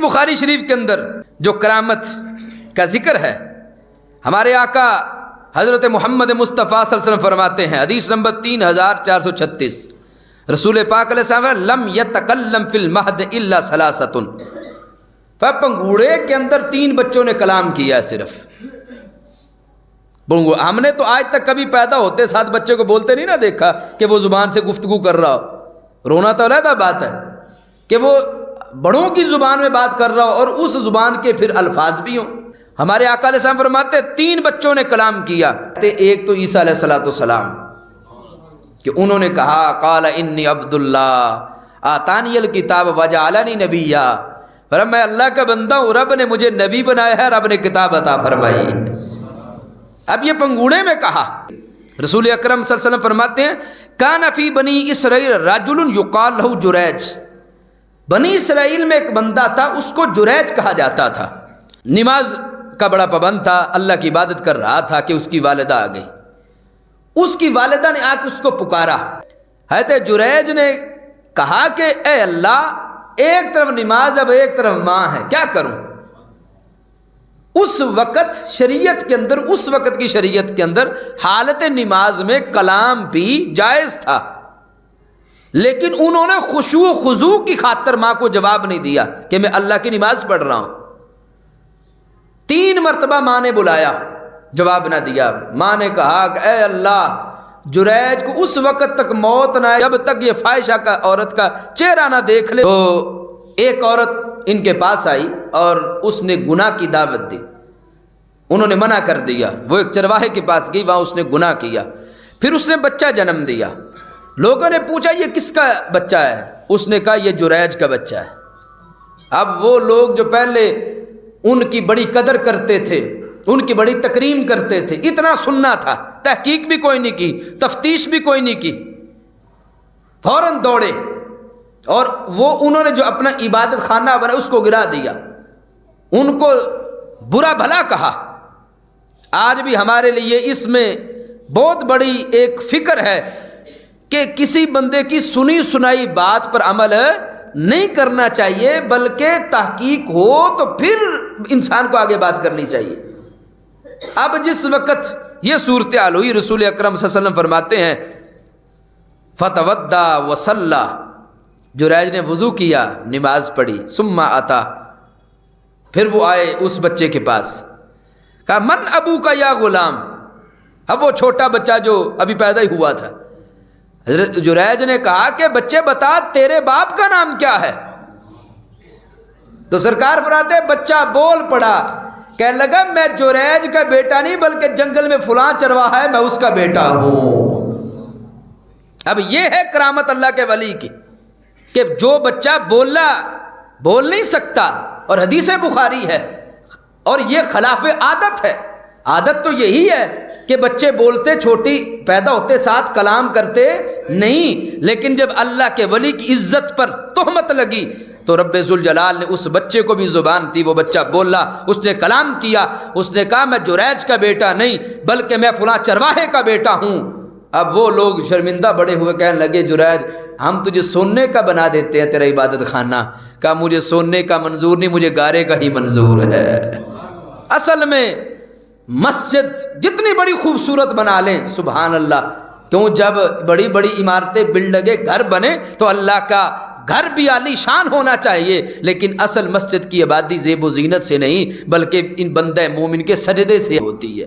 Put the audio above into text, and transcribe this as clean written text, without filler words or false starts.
بخاری شریف کے اندر جو کرامت کا ذکر ہے، ہمارے آقا حضرت محمد مصطفیٰ صلی اللہ علیہ وسلم فرماتے ہیں، حدیث نمبر 3436، رسول پاک علیہ السلام لم یتکلم فی المہد الا ثلاثۃ، پنگوڑے کے اندر 3 بچوں نے کلام کیا ہے صرف۔ ہم نے تو آج تک کبھی پیدا ہوتے ساتھ بچے کو بولتے نہیں نہ دیکھا کہ وہ زبان سے گفتگو کر رہا ہو، رونا تو علیحدہ بات ہے کہ وہ بڑوں کی زبان میں بات کر رہا ہو اور اس زبان کے پھر الفاظ بھی ہوں۔ ہمارے آقا علیہ السلام فرماتے ہیں 3 بچوں نے کلام کیا، ایک تو عیسیٰ علیہ السلام کہ انہوں نے کہا قال انی عبد اللہ آتانی الکتاب وجعلنی نبیا، فرمایا میں اللہ کا بندہ ہوں، رب نے مجھے نبی بنایا ہے، رب نے کتاب عطا فرمائی۔ اب یہ پنگوڑے میں کہا، رسول اکرم صلی اللہ علیہ وسلم فرماتے ہیں کان فی بنی اسرائیل رجل یقال لہ جریج، بنی اسرائیل میں ایک بندہ تھا، اس کو جریج کہا جاتا تھا، نماز کا بڑا پابند تھا، اللہ کی عبادت کر رہا تھا کہ اس کی والدہ آ گئی، اس کی والدہ نے آ کے اس کو پکارا، حضرت جریج نے کہا کہ اے اللہ، ایک طرف نماز اب ایک طرف ماں ہے، کیا کروں؟ اس وقت شریعت کے اندر، اس وقت کی شریعت کے اندر حالت نماز میں کلام بھی جائز تھا، لیکن انہوں نے خشوع و خضوع کی خاطر ماں کو جواب نہیں دیا کہ میں اللہ کی نماز پڑھ رہا ہوں۔ 3 مرتبہ ماں نے بلایا، جواب نہ دیا۔ ماں نے کہا کہ اے اللہ، جریج کو اس وقت تک موت نہ آئے جب تک یہ فاحشہ کا عورت کا چہرہ نہ دیکھ لے۔ تو ایک عورت ان کے پاس آئی اور اس نے گناہ کی دعوت دی، انہوں نے منع کر دیا، وہ ایک چرواہے کے پاس گئی، وہاں اس نے گناہ کیا، پھر اس نے بچہ جنم دیا۔ لوگوں نے پوچھا یہ کس کا بچہ ہے؟ اس نے کہا یہ جریج کا بچہ ہے۔ اب وہ لوگ جو پہلے ان کی بڑی قدر کرتے تھے، ان کی بڑی تکریم کرتے تھے، اتنا سننا تھا، تحقیق بھی کوئی نہیں کی، تفتیش بھی کوئی نہیں کی، فوراً دوڑے اور وہ انہوں نے جو اپنا عبادت خانہ بنا اس کو گرا دیا، ان کو برا بھلا کہا۔ آج بھی ہمارے لیے اس میں بہت بڑی ایک فکر ہے کہ کسی بندے کی سنی سنائی بات پر عمل نہیں کرنا چاہیے، بلکہ تحقیق ہو تو پھر انسان کو آگے بات کرنی چاہیے۔ اب جس وقت یہ صورتحال ہوئی، رسول اکرم صلی اللہ علیہ وسلم فرماتے ہیں فتودع وصلی، جریج نے وضو کیا، نماز پڑھی، ثم آتا، پھر وہ آئے اس بچے کے پاس، کہا من ابو کا یا غلام، اب وہ چھوٹا بچہ جو ابھی پیدا ہی ہوا تھا، حضرت جریج نے کہا کہ بچے بتا تیرے باپ کا نام کیا ہے؟ تو سرکار فرماتے ہیں بچہ بول پڑا، کہنے لگا میں جریج کا بیٹا نہیں بلکہ جنگل میں فلاں چرواہا ہے، میں اس کا بیٹا ہوں۔ اب یہ ہے کرامت اللہ کے ولی کی کہ جو بچہ بول نہیں سکتا، اور حدیث بخاری ہے، اور یہ خلاف عادت ہے، عادت تو یہی ہے کہ بچے بولتے، چھوٹی پیدا ہوتے ساتھ کلام کرتے نہیں، لیکن جب اللہ کے ولی کی عزت پر تہمت لگی تو رب ذوالجلال نے اس بچے کو بھی زبان دی، وہ بچہ بولا، اس نے کلام کیا، اس نے کہا میں جریج کا بیٹا نہیں بلکہ میں فلاں چرواہے کا بیٹا ہوں۔ اب وہ لوگ شرمندہ بڑے ہوئے کہنے لگے جریج ہم تجھے سونے کا بنا دیتے ہیں تیرا عبادت خانہ، کہا مجھے سونے کا منظور نہیں، مجھے گارے کا ہی منظور ہے۔ اصل میں مسجد جتنی بڑی خوبصورت بنا لیں، سبحان اللہ، کیوں جب بڑی بڑی عمارتیں بلڈنگیں گھر بنے تو اللہ کا گھر بھی عالی شان ہونا چاہیے، لیکن اصل مسجد کی آبادی زیب و زینت سے نہیں بلکہ ان بندہ مومن کے سجدے سے ہوتی ہے۔